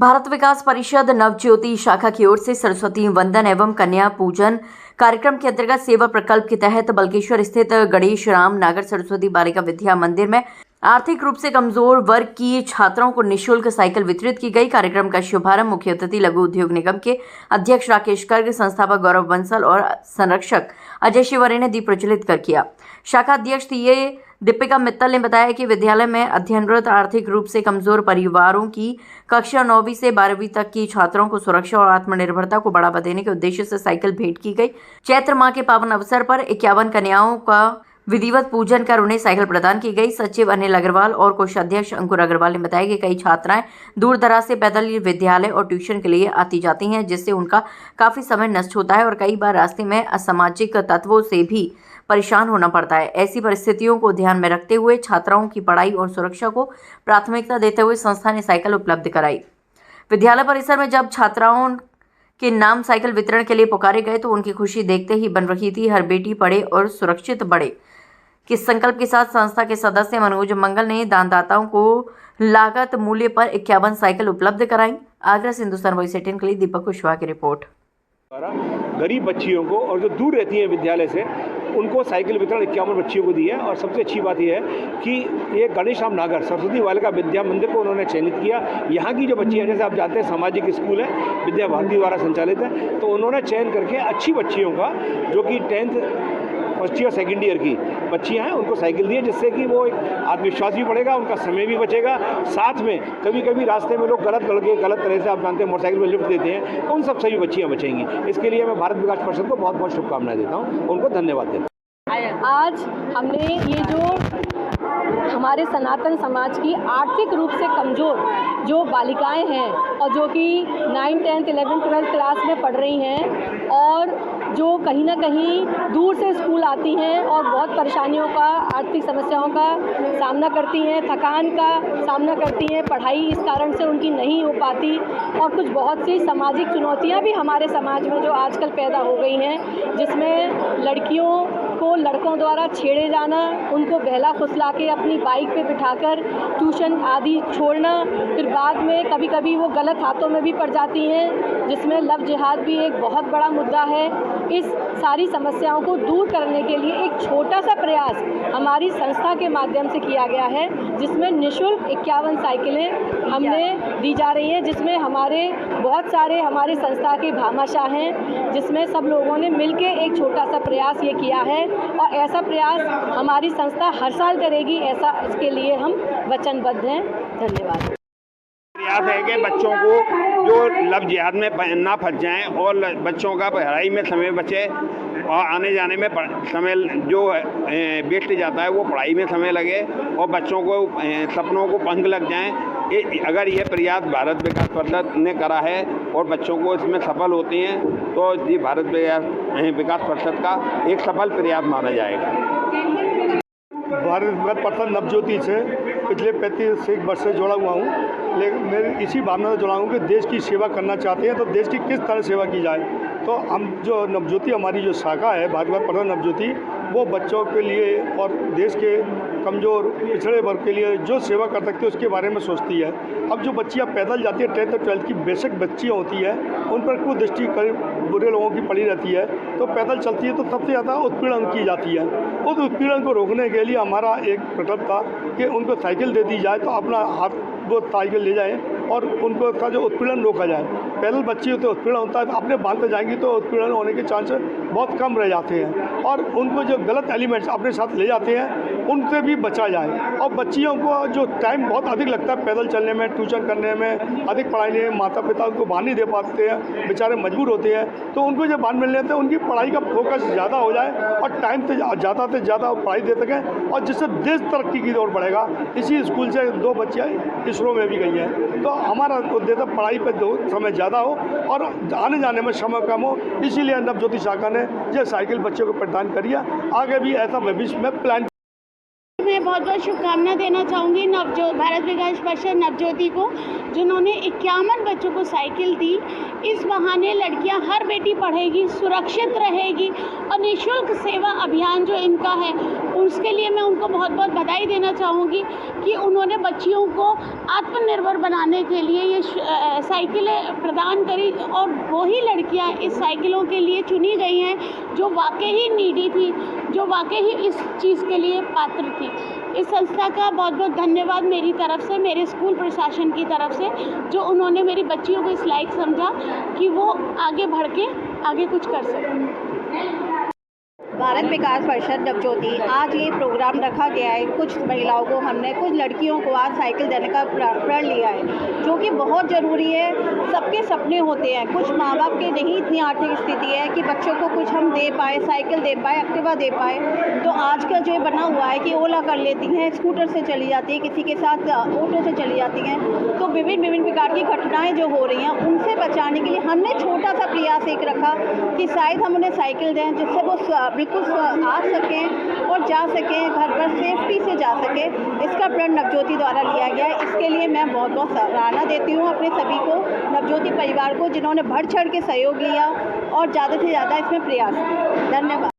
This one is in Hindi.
भारत विकास परिषद नवज्योति शाखा की ओर से सरस्वती वंदन एवं कन्या पूजन कार्यक्रम के अंतर्गत सेवा प्रकल्प के तहत बल्केश्वर स्थित गणेश राम नागर सरस्वती बालिका विद्या मंदिर में आर्थिक रूप से कमजोर वर्ग की छात्राओं को निःशुल्क साइकिल वितरित की गई। कार्यक्रम का शुभारंभ मुख्य अतिथि लघु उद्योग निगम के अध्यक्ष राकेश गर्ग, संस्थापक गौरव बंसल और संरक्षक अजय शिवरे ने दीप प्रज्वलित कर किया। शाखा अध्यक्ष दीपिका मित्तल ने बताया कि विद्यालय में अध्ययनरत आर्थिक रूप से कमजोर परिवारों की कक्षा 9वीं से 12वीं तक की छात्रों को सुरक्षा और आत्मनिर्भरता को बढ़ावा देने के उद्देश्य से साइकिल भेंट की गई। चैत्र माह के पावन अवसर पर 51 कन्याओं का विधिवत पूजन कर उन्हें साइकिल प्रदान की गई। सचिव अनिल अग्रवाल और कोषाध्यक्ष अंकुर अग्रवाल ने बताया कि कई छात्राएं दूर दराज से पैदल विद्यालय और ट्यूशन के लिए आती जाती हैं, जिससे उनका काफी समय नष्ट होता है और कई बार रास्ते में असामाजिक तत्वों से भी परेशान होना पड़ता है। ऐसी परिस्थितियों को ध्यान में रखते हुए छात्राओं की पढ़ाई और सुरक्षा को प्राथमिकता देते हुए संस्था ने साइकिल उपलब्ध कराई। विद्यालय परिसर में जब छात्राओं के नाम साइकिल वितरण के लिए पुकारे गए तो उनकी खुशी देखते ही बन रही थी। हर बेटी पढ़े और सुरक्षित बढ़े के संकल्प के साथ संस्था के सदस्य मनोज मंगल ने दानदाताओं को लागत मूल्य पर 51 साइकिल उपलब्ध कराई। आगरा से हिंदुस्तान वॉइस 18 के लिए दीपक कुशवाहा की रिपोर्ट। गरीब बच्चियों को और जो दूर रहती हैं विद्यालय से उनको साइकिल वितरण 51 बच्चियों को दी है। और सबसे अच्छी बात यह है कि ये गणेश राम नागर सरस्वती बालिका विद्या मंदिर को उन्होंने चयनित किया। यहाँ की जो बच्चियाँ, जैसे आप जानते हैं सामाजिक स्कूल है, विद्या भारती द्वारा संचालित है, तो उन्होंने चयन करके अच्छी बच्चियों का, जो कि 10th first year second year की बच्चियां हैं, उनको साइकिल दी है, जिससे कि वो आत्मविश्वास भी बढ़ेगा, उनका समय भी बचेगा। साथ में कभी कभी रास्ते में लोग गलत लड़के गलत तरह से, आप जानते हैं, मोटरसाइकिल में लिफ्ट देते हैं, तो उन सब से भी बच्चियां बचेंगी। इसके लिए मैं भारत विकास परिषद को बहुत बहुत शुभकामनाएं देता हूँ, उनको धन्यवाद देता हूँ। आज हमने ये जो हमारे सनातन समाज की आर्थिक रूप से कमज़ोर जो बालिकाएं हैं और जो कि 9, 10, 11, 12 क्लास में पढ़ रही हैं और जो कहीं ना कहीं दूर से स्कूल आती हैं और बहुत परेशानियों का, आर्थिक समस्याओं का सामना करती हैं, थकान का सामना करती हैं, पढ़ाई इस कारण से उनकी नहीं हो पाती और कुछ बहुत सी सामाजिक चुनौतियां भी हमारे समाज में जो आजकल पैदा हो गई हैं, जिसमें लड़कियों को लड़कों द्वारा छेड़े जाना, उनको बहला फुसला के अपनी बाइक पे बिठाकर ट्यूशन आदि छोड़ना, फिर बाद में कभी कभी वो गलत हाथों में भी पड़ जाती हैं, जिसमें लव जिहाद भी एक बहुत बड़ा मुद्दा है। इस सारी समस्याओं को दूर करने के लिए एक छोटा सा प्रयास हमारी संस्था के माध्यम से किया गया है, जिसमें निःशुल्क 51 साइकिलें हमने दी जा रही हैं, जिसमें हमारे बहुत सारे हमारे संस्था के भामाशाह हैं, जिसमें सब लोगों ने मिलकर एक छोटा सा प्रयास ये किया है और ऐसा प्रयास हमारी संस्था हर साल करेगी, ऐसा इसके लिए हम वचनबद्ध हैं। धन्यवाद। प्रयास है कि बच्चों को जो लव जिहाद में ना फंस जाएं और बच्चों का पढ़ाई में समय बचे और आने जाने में समय जो वेस्ट जाता है वो पढ़ाई में समय लगे और बच्चों को सपनों को पंख लग जाएं। अगर ये प्रयास भारत विकास परिषद ने करा है और बच्चों को इसमें सफल होते हैं तो ये भारत विकास परिषद का एक सफल प्रयास माना जाएगा। भारत विकास परिषद नवज्योति से पिछले 35 वर्ष से जुड़ा हुआ हूँ, लेकिन मैं इसी भावना से जुड़ा हूँ कि देश की सेवा करना चाहते हैं तो देश की किस तरह सेवा की जाए। तो हम जो नवज्योति हमारी जो शाखा है भारत विकास परिषद नवज्योति, वो बच्चों के लिए और देश के कमज़ोर पिछड़े वर्ग के लिए जो सेवा कर सकते हैं उसके बारे में सोचती है। अब जो बच्चियाँ पैदल जाती है 10th और 12th की बेसिक बच्चियाँ होती है, उन पर कुदृष्टि बुरे लोगों की पड़ी रहती है, तो पैदल चलती है तो सबसे ज़्यादा उत्पीड़न की जाती है। उस उत्पीड़न को रोकने के लिए हमारा एक प्रकल्प था कि उनको साइकिल दे दी जाए तो अपना हाथ वो साइकिल ले जाए और उनको का जो उत्पीड़न रोका जाए। पैदल बच्ची होते उत्पीड़न होता है तो अपने बांध पे जाएंगी तो उत्पीड़न होने के चांस बहुत कम रह जाते हैं और उनको जो गलत एलिमेंट्स अपने साथ ले जाते हैं उनसे भी बचा जाए। और बच्चियों को जो टाइम बहुत अधिक लगता है पैदल चलने में, ट्यूशन करने में, अधिक पढ़ाई में, माता पिता उनको बांध नहीं दे पाते हैं, बेचारे मजबूर होते हैं, तो उनको जब बांध मिल लेते हैं उनकी पढ़ाई का फोकस ज़्यादा हो जाए और टाइम से ज़्यादा पढ़ाई दे सकें और जिससे देश तरक्की की ओर बढ़ेगा। इसी स्कूल से 2 बच्चियाँ इसरो में भी गई हैं। तो हमारा उद्देश्य पढ़ाई पर समय ज़्यादा हो और आने जाने में समय कम हो, इसीलिए नवज्योति शाखा ने ये साइकिल बच्चों को प्रदान करी है। आगे भी ऐसा भविष्य में प्लान। मैं बहुत बहुत शुभकामना देना चाहूँगी भारत विकास परिषद नवज्योति को, जिन्होंने 51 बच्चों को साइकिल दी। इस बहाने लड़कियां, हर बेटी पढ़ेगी, सुरक्षित रहेगी और निःशुल्क सेवा अभियान जो इनका है उसके लिए मैं उनको बहुत बहुत बधाई देना चाहूँगी कि उन्होंने बच्चियों को आत्मनिर्भर बनाने के लिए ये साइकिलें प्रदान करी, और वही लड़कियां इस साइकिलों के लिए चुनी गई हैं जो वाकई ही नीडी थी, जो वाकई ही इस चीज़ के लिए पात्र थी। इस संस्था का बहुत बहुत धन्यवाद मेरी तरफ से, मेरे स्कूल प्रशासन की तरफ से, जो उन्होंने मेरी बच्चियों को इस लायक समझा कि वो आगे बढ़ के आगे कुछ कर सकें। भारत विकास परिषद नवज्योति आज ये प्रोग्राम रखा गया है। कुछ महिलाओं को हमने, कुछ लड़कियों को आज साइकिल देने का प्रण लिया है, जो कि बहुत ज़रूरी है। सबके सपने होते हैं, कुछ माँ बाप के नहीं इतनी आर्थिक स्थिति है कि बच्चों को कुछ हम दे पाए, साइकिल दे पाए, एक्टिवा दे पाए। तो आज का जो बना हुआ है कि ओला कर लेती हैं, स्कूटर से चली जाती है, किसी के साथ ऑटो से चली जाती हैं, तो विभिन्न प्रकार की घटनाएँ जो हो रही हैं उनसे बचाने के लिए हमने छोटा सा प्रयास एक रखा कि शायद हम उन्हें साइकिल दें, जिससे वो बिल्कुल आ सकें और जा सकें, घर पर सेफ्टी से जा सकें। इसका प्रण नवज्योति द्वारा लिया गया है। इसके लिए मैं बहुत बहुत सराहना देती हूँ अपने सभी को, नवज्योति परिवार को, जिन्होंने बढ़ चढ़ के सहयोग लिया और ज़्यादा से ज़्यादा इसमें प्रयास किया। धन्यवाद।